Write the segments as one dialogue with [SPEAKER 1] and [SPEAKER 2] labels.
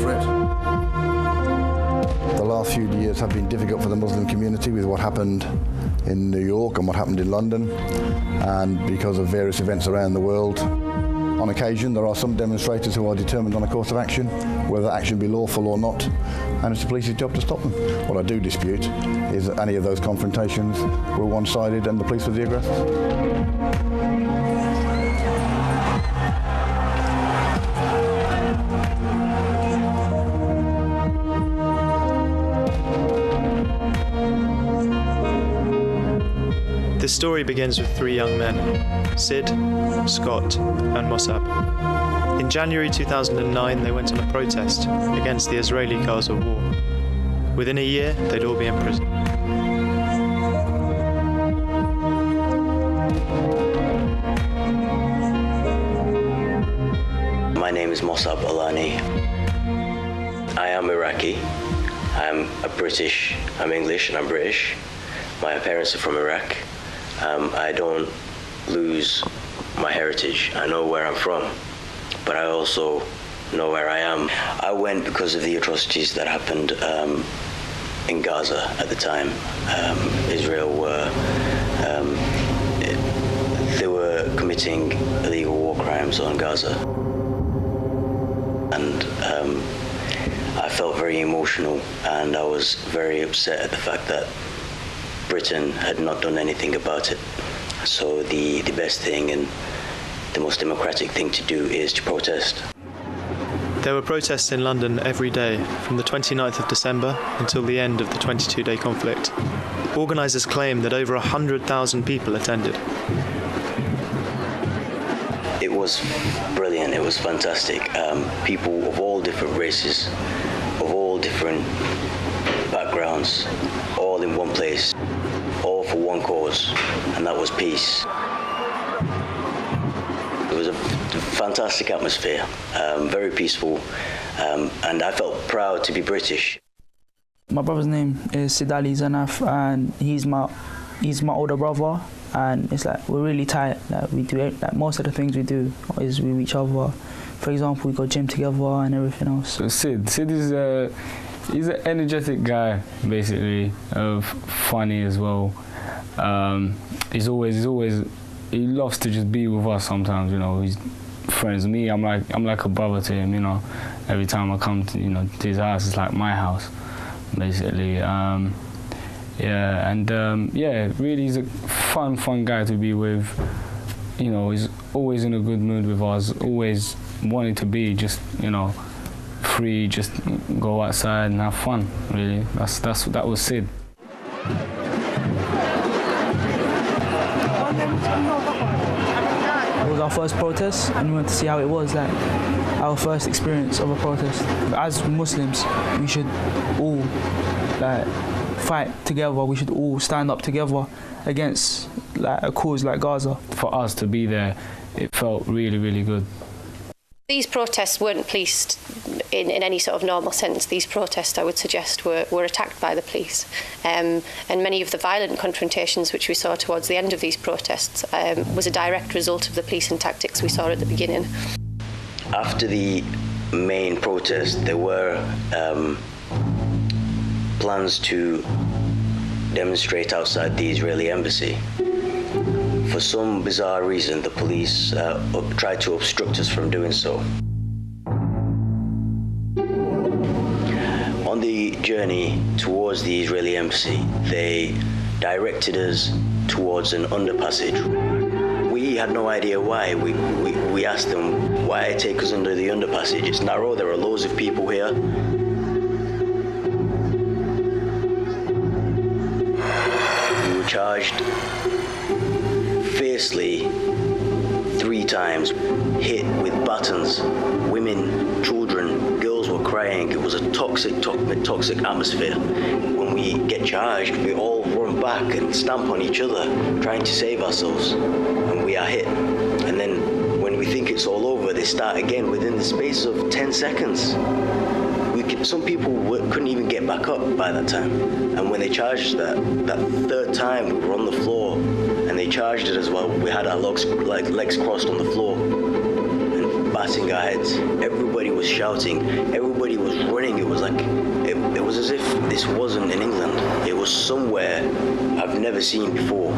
[SPEAKER 1] threat. The last few years have been difficult for the Muslim community with what happened in New York and what happened in London, and because of various events around the world. On occasion, there are some demonstrators who are determined on a course of action, whether that action be lawful or not, and it's the police's job to stop them. What I do dispute is that any of those confrontations were one-sided and the police were the aggressors.
[SPEAKER 2] This story begins with three young men, Sid, Scott, and Mossab. In January 2009, they went on a protest against the Israeli-Gaza war. Within a year, they'd all be in prison.
[SPEAKER 3] My name is Mossab Alani. I am Iraqi. I'm English and I'm British. My parents are from Iraq. I don't lose my heritage. I know where I'm from, but I also know where I am. I went because of the atrocities that happened in Gaza at the time. Israel they were committing illegal war crimes on Gaza. And I felt very emotional, and I was very upset at the fact that Britain had not done anything about it. So the best thing and the most democratic thing to do is to protest.
[SPEAKER 2] There were protests in London every day from the 29th of December until the end of the 22-day conflict. Organisers claim that over 100,000 people attended.
[SPEAKER 3] It was brilliant, it was fantastic. People of all different races, of all different backgrounds, all in one place, all for one cause, and that was peace. It was a fantastic atmosphere, very peaceful, and I felt proud to be British.
[SPEAKER 4] My brother's name is Sid Ali Zanaf, and he's my older brother, and it's like we're really tight. Like we do, like most of the things we do is with each other. For example, we go gym together and everything else.
[SPEAKER 5] So Sid is he's an energetic guy, basically, funny as well. He loves to just be with us sometimes, you know. He's friends with me. I'm like a brother to him, you know. Every time I come to his house, it's like my house, basically. Really, he's a fun guy to be with. You know, he's always in a good mood with us, always wanting to be just, free, just go outside and have fun, really. That was Sid.
[SPEAKER 4] It was our first protest, and we went to see how it was, like our first experience of a protest. As Muslims, we should all fight together. We should all stand up together against a cause like Gaza.
[SPEAKER 5] For us to be there, it felt really, really good.
[SPEAKER 6] These protests weren't policed in any sort of normal sense. These protests, I would suggest, were attacked by the police. And many of the violent confrontations which we saw towards the end of these protests was a direct result of the police and tactics we saw at the beginning.
[SPEAKER 3] After the main protest, there were plans to demonstrate outside the Israeli embassy. For some bizarre reason, the police tried to obstruct us from doing so. On the journey towards the Israeli embassy, they directed us towards an underpassage. We had no idea why. We asked them, why take us under the underpassage? It's narrow, there are loads of people here. We were charged fiercely 3 times, hit with batons. Women, children, girls were crying. It was a toxic atmosphere. When we get charged, we all run back and stamp on each other, trying to save ourselves, and we are hit. And then when we think it's all over, they start again within the space of 10 seconds. Some people couldn't even get back up by that time. And when they charged that 3rd time, we were on the floor, and they charged it as well. We had our legs crossed on the floor. And batting our heads. Everybody was shouting. Everybody was running. It was like, it was as if this wasn't in England. It was somewhere I've never seen before.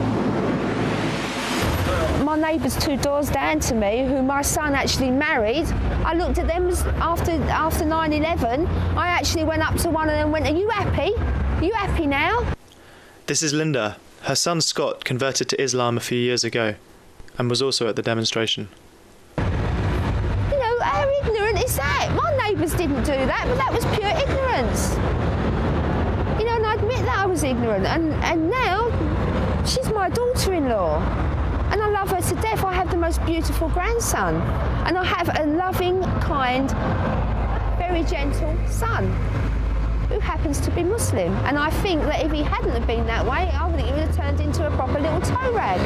[SPEAKER 7] My neighbours 2 doors down to me, who my son actually married, I looked at them after 9/11. I actually went up to one of them and went, "Are you happy? Are you happy now?"
[SPEAKER 2] This is Linda. Her son Scott converted to Islam a few years ago and was also at the demonstration.
[SPEAKER 7] You know, how ignorant is that? My neighbours didn't do that, but that was pure ignorance. You know, and I admit that I was ignorant, and now she's my daughter-in-law. And I love her to death. I have the most beautiful grandson. And I have a loving, kind, very gentle son who happens to be Muslim. And I think that if he hadn't have been that way, I think he would have turned into a proper little tow rag.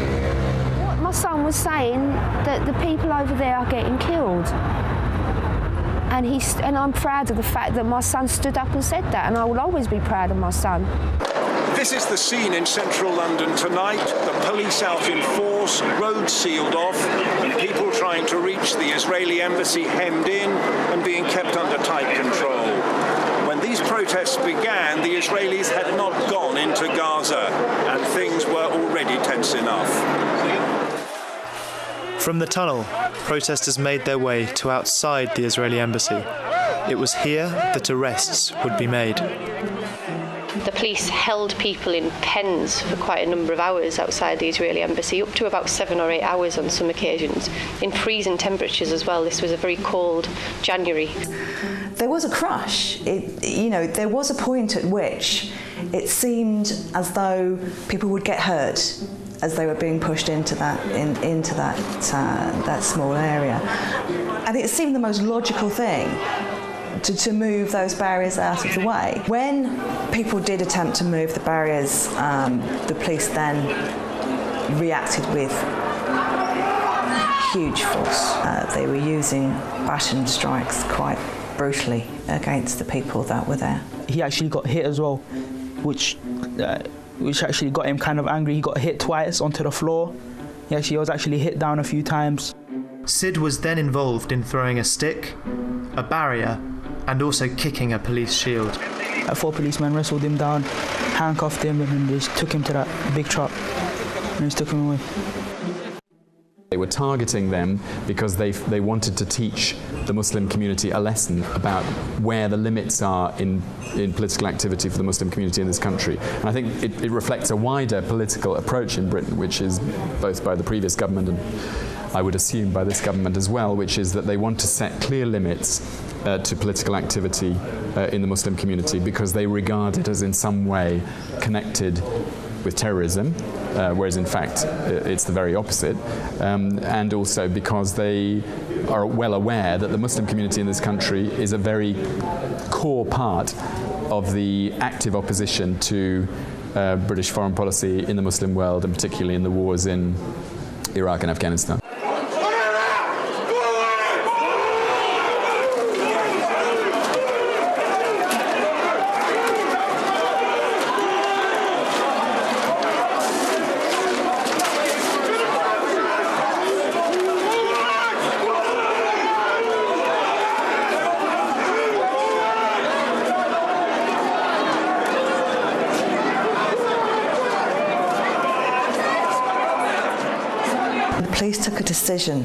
[SPEAKER 7] What my son was saying, that the people over there are getting killed. And I'm proud of the fact that my son stood up and said that, and I will always be proud of my son.
[SPEAKER 8] This is the scene in central London tonight. The police out in force, roads sealed off, and people trying to reach the Israeli embassy hemmed in and being kept under tight control. When these protests began, the Israelis had not gone into Gaza, and things were already tense enough.
[SPEAKER 2] From the tunnel, protesters made their way to outside the Israeli embassy. It was here that arrests would be made.
[SPEAKER 6] The police held people in pens for quite a number of hours outside the Israeli embassy, up to about 7 or 8 hours on some occasions, in freezing temperatures as well. This was a very cold January.
[SPEAKER 9] There was a crush. There was a point at which it seemed as though people would get hurt as they were being pushed into that small area, and it seemed the most logical thing to move those barriers out of the way. When people did attempt to move the barriers, the police then reacted with huge force. They were using baton strikes quite brutally against the people that were there.
[SPEAKER 4] He actually got hit as well, which actually got him kind of angry. He got hit twice onto the floor. He was actually hit down a few times.
[SPEAKER 2] Sid was then involved in throwing a stick, a barrier, and also kicking a police shield.
[SPEAKER 4] 4 policemen wrestled him down, handcuffed him, and then they just took him to that big truck and just took him away.
[SPEAKER 10] They were targeting them because they wanted to teach the Muslim community a lesson about where the limits are in political activity for the Muslim community in this country. And I think it reflects a wider political approach in Britain, which is both by the previous government and I would assume by this government as well, which is that they want to set clear limits to political activity in the Muslim community because they regard it as in some way connected with terrorism, whereas in fact it's the very opposite, and also because they are well aware that the Muslim community in this country is a very core part of the active opposition to British foreign policy in the Muslim world, and particularly in the wars in Iraq and Afghanistan.
[SPEAKER 9] Police took a decision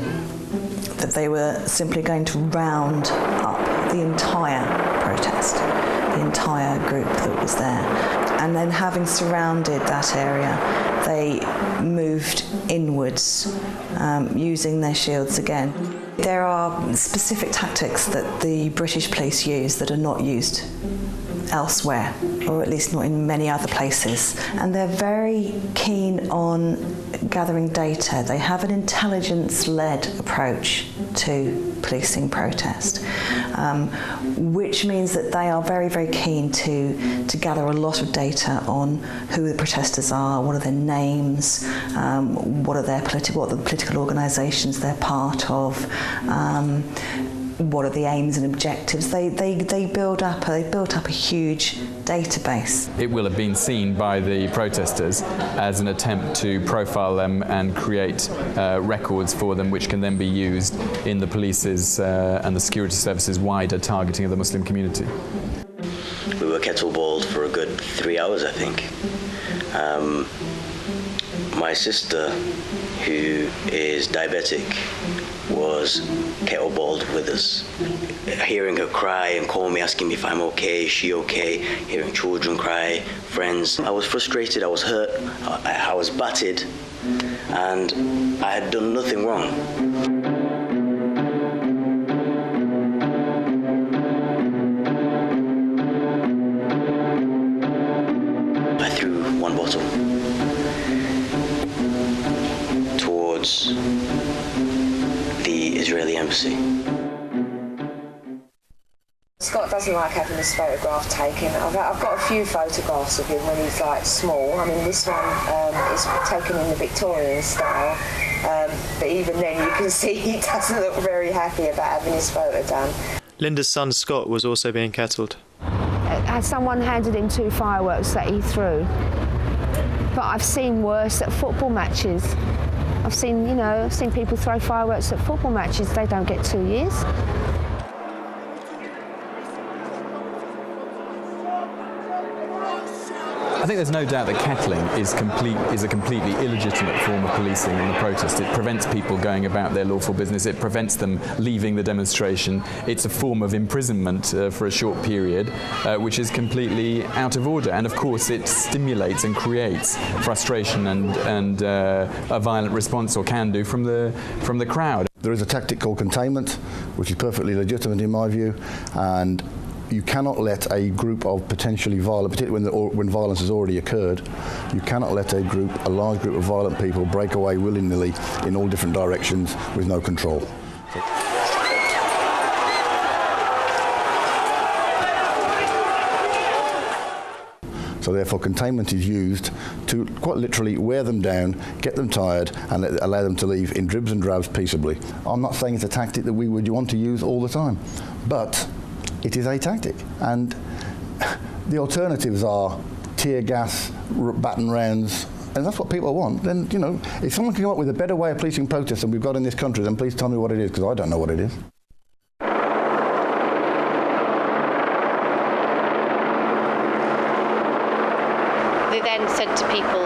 [SPEAKER 9] that they were simply going to round up the entire protest, the entire group that was there. And then having surrounded that area, they moved inwards, using their shields again. There are specific tactics that the British police use that are not used elsewhere, or at least not in many other places. And they're very keen on gathering data. They have an intelligence-led approach to policing protest, which means that they are very, very keen to gather a lot of data on who the protesters are, what are their names, what are the political organisations they're part of, what are the aims and objectives. They built up a huge database.
[SPEAKER 10] It will have been seen by the protesters as an attempt to profile them and create records for them, which can then be used in the police's and the security services' wider targeting of the Muslim community.
[SPEAKER 3] We were kettleballed for a good 3 hours, I think. My sister, who is diabetic, was kettleballed with us. Hearing her cry and call me, asking me if I'm okay, is she okay, hearing children cry, friends. I was frustrated, I was hurt, I was battered, and I had done nothing wrong. I threw one bottle towards the Israeli embassy.
[SPEAKER 11] Scott doesn't like having his photograph taken. I've got a few photographs of him when he's like small. I mean, this one is taken in the Victorian style, but even then you can see he doesn't look very happy about having his photo done.
[SPEAKER 2] Linda's son Scott was also being kettled.
[SPEAKER 7] Someone handed him 2 fireworks that he threw. But I've seen worse at football matches. I've seen people throw fireworks at football matches. They don't get 2 years.
[SPEAKER 10] I think there's no doubt that kettling is a completely illegitimate form of policing in the protest. It prevents people going about their lawful business. It prevents them leaving the demonstration. It's a form of imprisonment for a short period, which is completely out of order. And of course, it stimulates and creates frustration and a violent response, or can do, from the crowd.
[SPEAKER 1] There is a tactic called containment, which is perfectly legitimate in my view, and you cannot let a group of potentially violent, particularly when violence has already occurred, you cannot let a large group of violent people break away willy-nilly in all different directions with no control. So therefore containment is used to quite literally wear them down, get them tired, and allow them to leave in dribs and drabs peaceably. I'm not saying it's a tactic that we would want to use all the time, but it is a tactic, and the alternatives are tear gas, baton rounds, and that's what people want. Then, if someone can come up with a better way of policing protests than we've got in this country, then please tell me what it is, because I don't know what it is.
[SPEAKER 6] They then said to people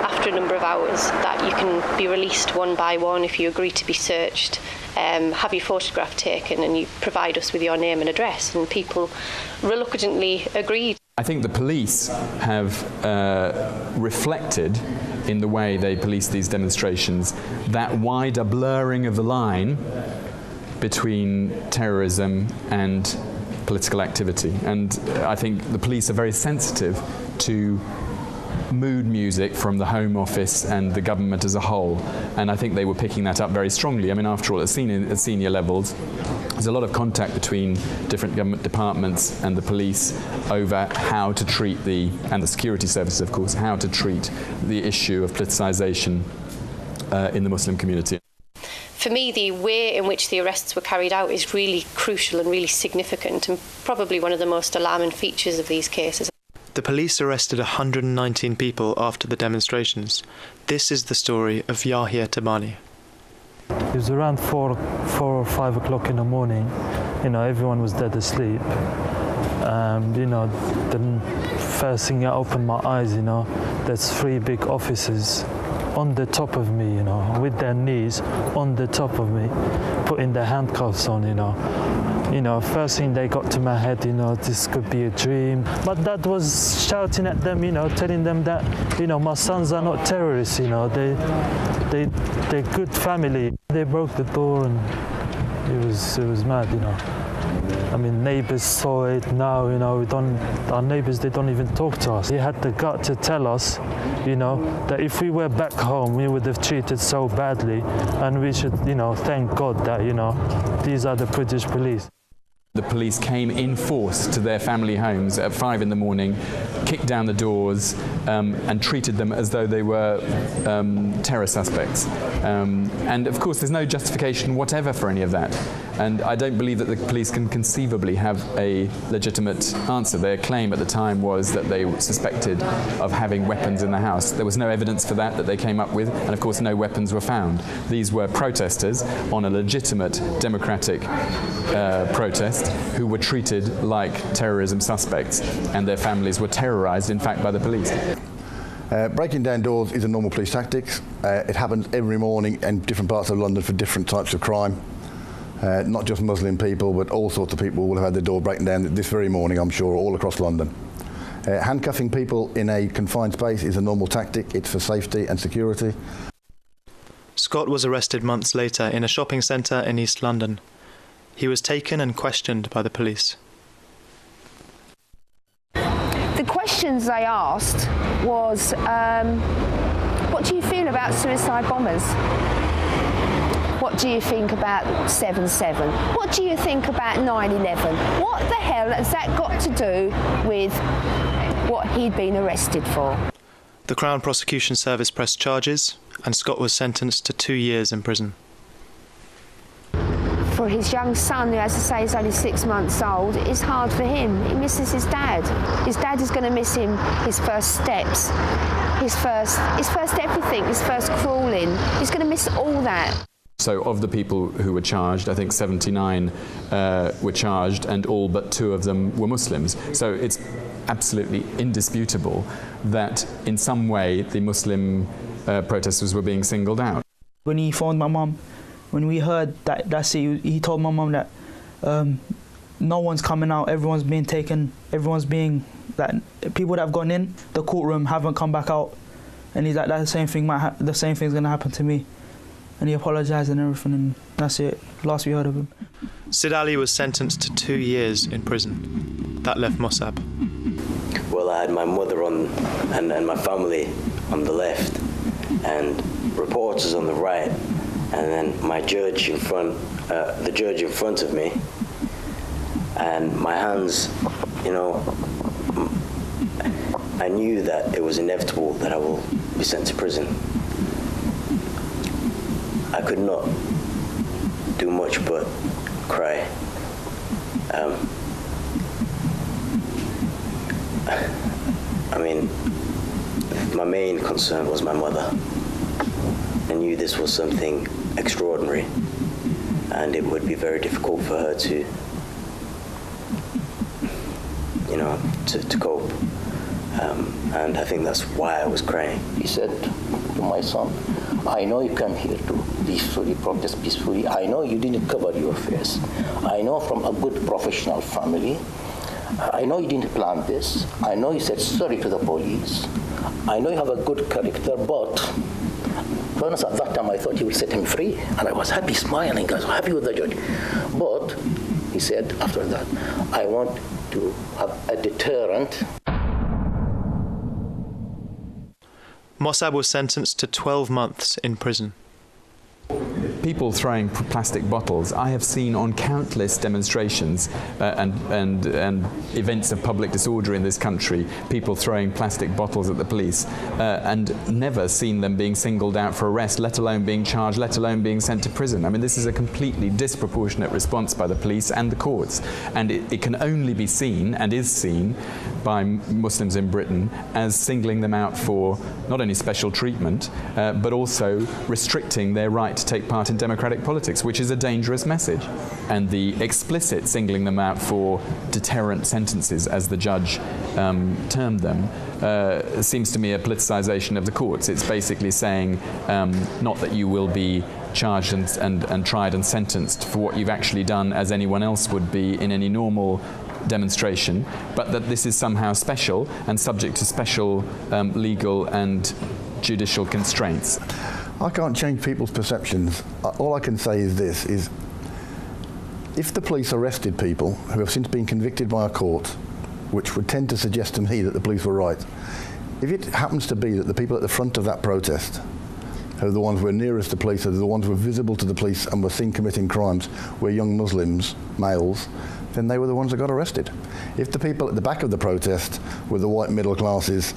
[SPEAKER 6] after a number of hours that you can be released one by one if you agree to be searched, have your photograph taken, and you provide us with your name and address. And people reluctantly agreed.
[SPEAKER 10] I think the police have reflected in the way they police these demonstrations that wider blurring of the line between terrorism and political activity. And I think the police are very sensitive to mood music from the Home Office and the government as a whole, and I think they were picking that up very strongly. I mean, after all, at senior levels, there's a lot of contact between different government departments and the police over how to treat and the security services, of course, how to treat the issue of politicisation in the Muslim community.
[SPEAKER 6] For me, the way in which the arrests were carried out is really crucial and really significant, and probably one of the most alarming features of these cases.
[SPEAKER 2] The police arrested 119 people after the demonstrations. This is the story of Yahya Tabani.
[SPEAKER 12] It was around 4 or 5 o'clock in the morning. Everyone was dead asleep. The first thing I opened my eyes, there's 3 big officers on the top of me, with their knees on the top of me, putting their handcuffs on, First thing they got to my head, this could be a dream. But Dad was shouting at them, telling them that, my sons are not terrorists, they're good family. They broke the door, and it was mad, I mean, neighbours saw it now, our neighbours, they don't even talk to us. He had the gut to tell us, that if we were back home, we would have treated so badly, and we should, thank God that, these are the British police.
[SPEAKER 10] The police came in force to their family homes at 5 in the morning, kicked down the doors, and treated them as though they were terror suspects. And of course, there's no justification whatever for any of that. And I don't believe that the police can conceivably have a legitimate answer. Their claim at the time was that they were suspected of having weapons in the house. There was no evidence for that they came up with, and of course no weapons were found. These were protesters on a legitimate democratic protest who were treated like terrorism suspects, and their families were terrorised, in fact, by the police.
[SPEAKER 1] Breaking down doors is a normal police tactic. It happens every morning in different parts of London for different types of crime. Not just Muslim people, but all sorts of people will have had their door broken down this very morning, I'm sure, all across London. Handcuffing people in a confined space is a normal tactic. It's for safety and security.
[SPEAKER 2] Scott was arrested months later in a shopping centre in East London. He was taken and questioned by the police.
[SPEAKER 7] The questions they asked was, what do you feel about suicide bombers? What do you think about 7/7? What do you think about 9/11? What the hell has that got to do with what he'd been arrested for?
[SPEAKER 2] The Crown Prosecution Service pressed charges, and Scott was sentenced to 2 years in prison.
[SPEAKER 7] For his young son, who, as I say, is only 6 months old, it's hard for him. He misses his dad. His dad is going to miss him, his first steps, his first everything, his first crawling. He's going to miss all that.
[SPEAKER 10] So of the people who were charged, I think 79 were charged, and all but 2 of them were Muslims. So it's absolutely indisputable that in some way the Muslim protesters were being singled out.
[SPEAKER 4] When he phoned my mum, when we heard that he told my mum that no one's coming out, everyone's being taken, that people that have gone in the courtroom haven't come back out, and he's like, that the same thing's going to happen to me. And he apologised and everything, and that's it. Last we heard of him.
[SPEAKER 2] Sid Ali was sentenced to 2 years in prison. That left Mossab.
[SPEAKER 3] Well, I had my mother on and my family on the left, and reporters on the right, and then my judge in front, the judge in front of me, and my hands, you know, I knew that it was inevitable that I will be sent to prison. I could not do much but cry. I mean, my main concern was my mother. I knew this was something extraordinary, and it would be very difficult for her to, you know, to cope. And I think that's why I was crying.
[SPEAKER 13] He said to my son, I know you came here to peacefully protest peacefully. I know you didn't cover your face. I know from a good professional family. I know you didn't plan this. I know you said sorry to the police. I know you have a good character, but to be honest, at that time I thought you would set him free. And I was happy, smiling, I was happy with the judge. But he said after that, I want to have a deterrent.
[SPEAKER 2] Mossab was sentenced to 12 months in prison.
[SPEAKER 10] People throwing plastic bottles, I have seen on countless demonstrations and events of public disorder in this country, people throwing plastic bottles at the police, and never seen them being singled out for arrest, let alone being charged, let alone being sent to prison. I mean, this is a completely disproportionate response by the police and the courts, and it can only be seen, and is seen, by Muslims in Britain as singling them out for not only special treatment, but also restricting their right to take part in democratic politics, which is a dangerous message. And the explicit singling them out for deterrent sentences, as the judge termed them, seems to me a politicisation of the courts. It's basically saying not that you will be charged and tried and sentenced for what you've actually done as anyone else would be in any normal demonstration, but that this is somehow special and subject to special legal and judicial constraints.
[SPEAKER 1] I can't change people's perceptions. All I can say is this, is if the police arrested people who have since been convicted by a court, which would tend to suggest to me that the police were right, if it happens to be that the people at the front of that protest, who are the ones who were nearest to police, who are the ones who were visible to the police and were seen committing crimes, were young Muslims, males, then they were the ones that got arrested. If the people at the back of the protest were the white middle classes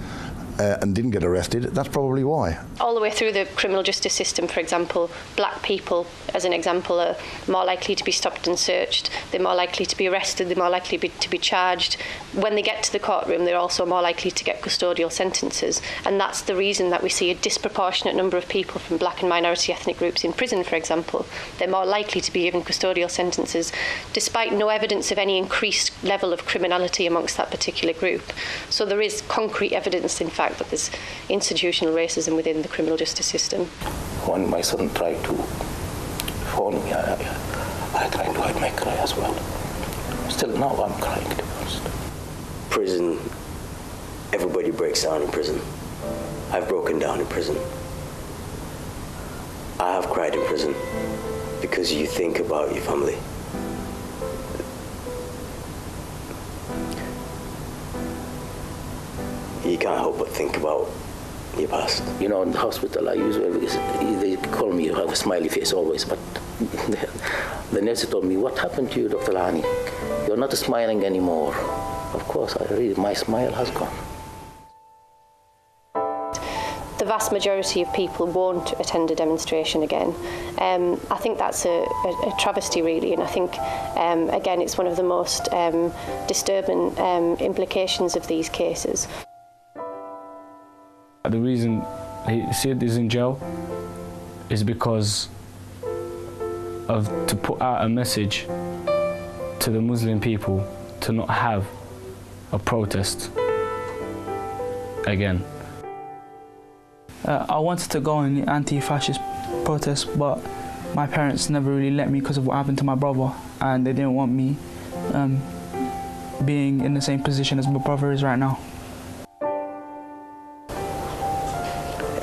[SPEAKER 1] and didn't get arrested, that's probably why.
[SPEAKER 6] All the way through the criminal justice system, for example, black people, as an example, are more likely to be stopped and searched. They're more likely to be arrested. They're more likely to be charged. When they get to the courtroom, they're also more likely to get custodial sentences. And that's the reason that we see a disproportionate number of people from black and minority ethnic groups in prison, for example. They're more likely to be given custodial sentences, despite no evidence of any increased level of criminality amongst that particular group. So there is concrete evidence, in fact, that there's institutional racism within the criminal justice system.
[SPEAKER 13] When my son tried to phone me, I tried to hide my cry as well. Still now I'm crying, to be honest.
[SPEAKER 3] Prison, everybody breaks down in prison. I've broken down in prison. I have cried in prison because you think about your family. You can't help but think about your past.
[SPEAKER 13] You know, in the hospital, I usually, they call me, you have a smiley face always, but the nurse told me, what happened to you, Dr. Lani? You're not smiling anymore. Of course, my smile has gone.
[SPEAKER 6] The vast majority of people won't attend a demonstration again. I think that's a travesty, really, and I think, again, it's one of the most disturbing implications of these cases.
[SPEAKER 5] The reason Sid is in jail is because to put out a message to the Muslim people to not have a protest again.
[SPEAKER 4] I wanted to go on the anti-fascist protest, but my parents never really let me because of what happened to my brother, and they didn't want me being in the same position as my brother is right now.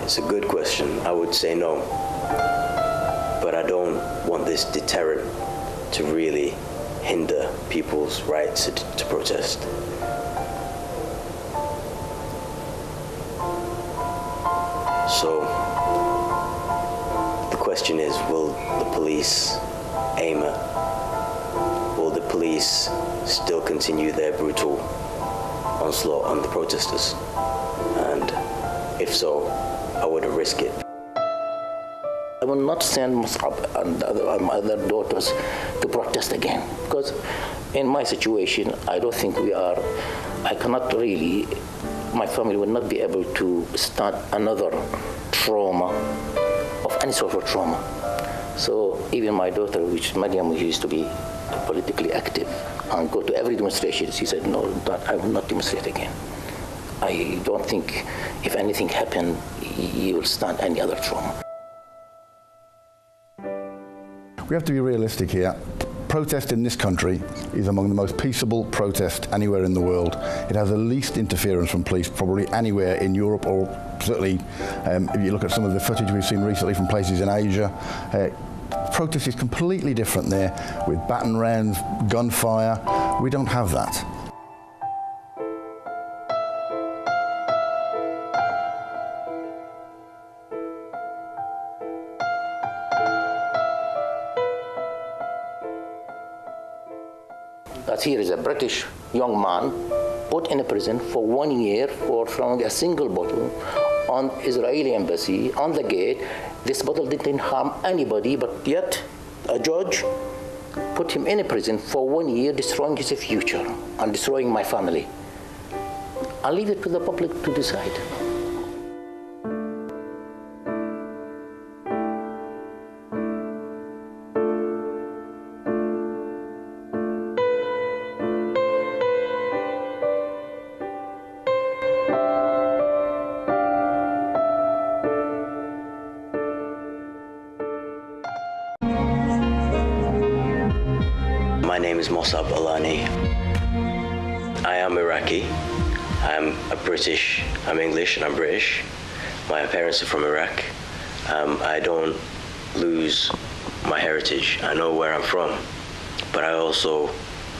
[SPEAKER 3] It's a good question. I would say no. But I don't want this deterrent to really hinder people's rights to protest. So the question is, will the police aim at? Will the police still continue their brutal onslaught on the protesters? And if so, I wouldn't risk it.
[SPEAKER 13] I will not send Musab and my other daughters to protest again, because in my situation, I don't think I cannot really, my family will not be able to start another trauma of any sort of trauma. So even my daughter, which Mariam, who used to be politically active and go to every demonstration, she said, no, I will not demonstrate again. I don't think if anything happened, you will stand any other trauma.
[SPEAKER 1] We have to be realistic here. Protest in this country is among the most peaceable protests anywhere in the world. It has the least interference from police probably anywhere in Europe, or certainly if you look at some of the footage we've seen recently from places in Asia. Protest is completely different there, with baton rounds, gunfire. We don't have that.
[SPEAKER 13] That here is a British young man put in a prison for 1 year for throwing a single bottle on Israeli embassy on the gate. This bottle didn't harm anybody, but yet a judge put him in a prison for 1 year, destroying his future and destroying my family. I'll leave it to the public to decide.
[SPEAKER 3] My name is Mossab Alani. I am Iraqi. I'm English and I'm British. My parents are from Iraq. I don't lose my heritage. I know where I'm from, but I also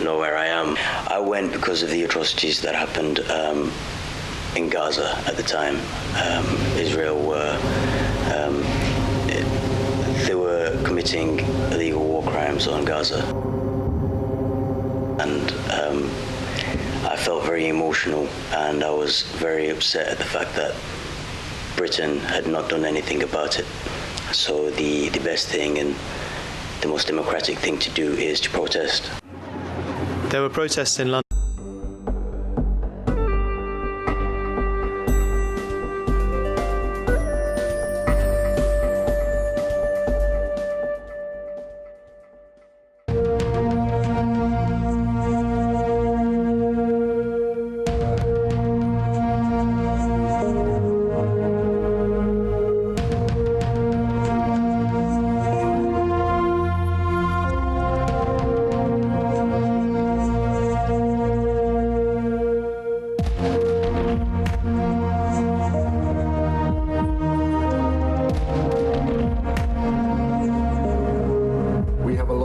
[SPEAKER 3] know where I am. I went because of the atrocities that happened in Gaza at the time. Israel they were committing illegal war crimes on Gaza. And I felt very emotional, and I was very upset at the fact that Britain had not done anything about it. So the best thing and the most democratic thing to do is to protest.
[SPEAKER 2] There were protests in London.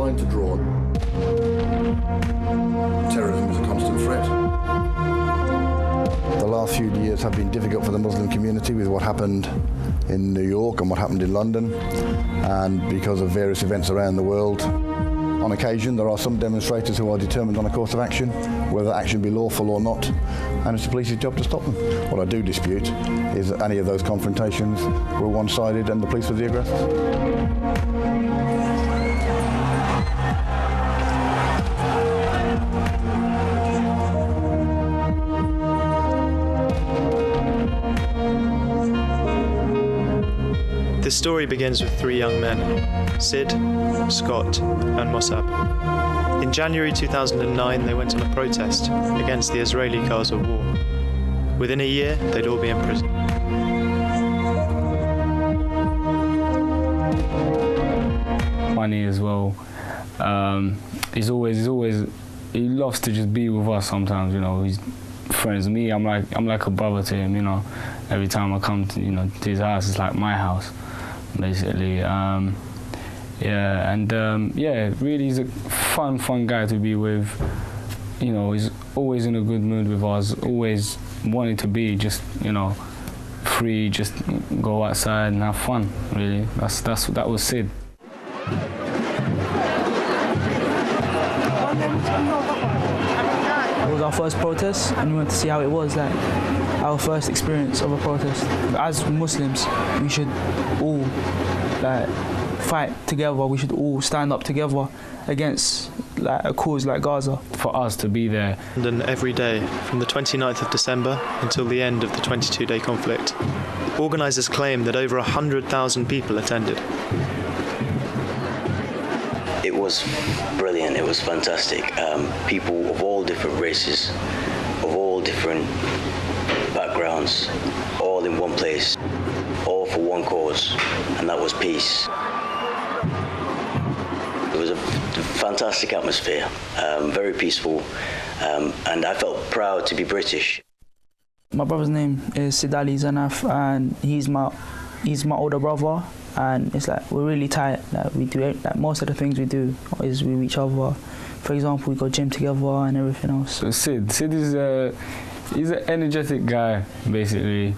[SPEAKER 1] To draw. Terrorism is a constant threat. The last few years have been difficult for the Muslim community with what happened in New York and what happened in London, and because of various events around the world. On occasion, there are some demonstrators who are determined on a course of action, whether action be lawful or not, and it's the police's job to stop them. What I do dispute is that any of those confrontations were one-sided and the police were the aggressors.
[SPEAKER 2] This story begins with three young men, Sid, Scott and Mossab. In January 2009 they went on a protest against the Israeli-Gaza war. Within a year they'd all be in prison.
[SPEAKER 5] Funny as well. He loves to just be with us sometimes, you know. He's friends with me. I'm like a brother to him, you know. Every time I come to, to his house, it's like my house, basically. Really he's a fun guy to be with. You know, he's always in a good mood with us, always wanting to be just, free, just go outside and have fun, really. That was Sid.
[SPEAKER 4] It was our first protest, and we went to see how it was, like our first experience of a protest. As Muslims, we should all fight together. We should all stand up together against a cause like Gaza.
[SPEAKER 5] For us to be there.
[SPEAKER 2] London every day from the 29th of December until the end of the 22-day conflict. Organisers claim that over 100,000 people attended.
[SPEAKER 3] It was brilliant, it was fantastic. People of all different races, of all different backgrounds, all in one place, all for one cause, and that was peace. It was a fantastic atmosphere, very peaceful, and I felt proud to be British.
[SPEAKER 4] My brother's name is Sid Ali Zanaf, and he's my older brother, and it's like we're really tight. We do most of the things we do is with each other. For example, we go gym together and everything else.
[SPEAKER 5] So Sid is he's an energetic guy, basically.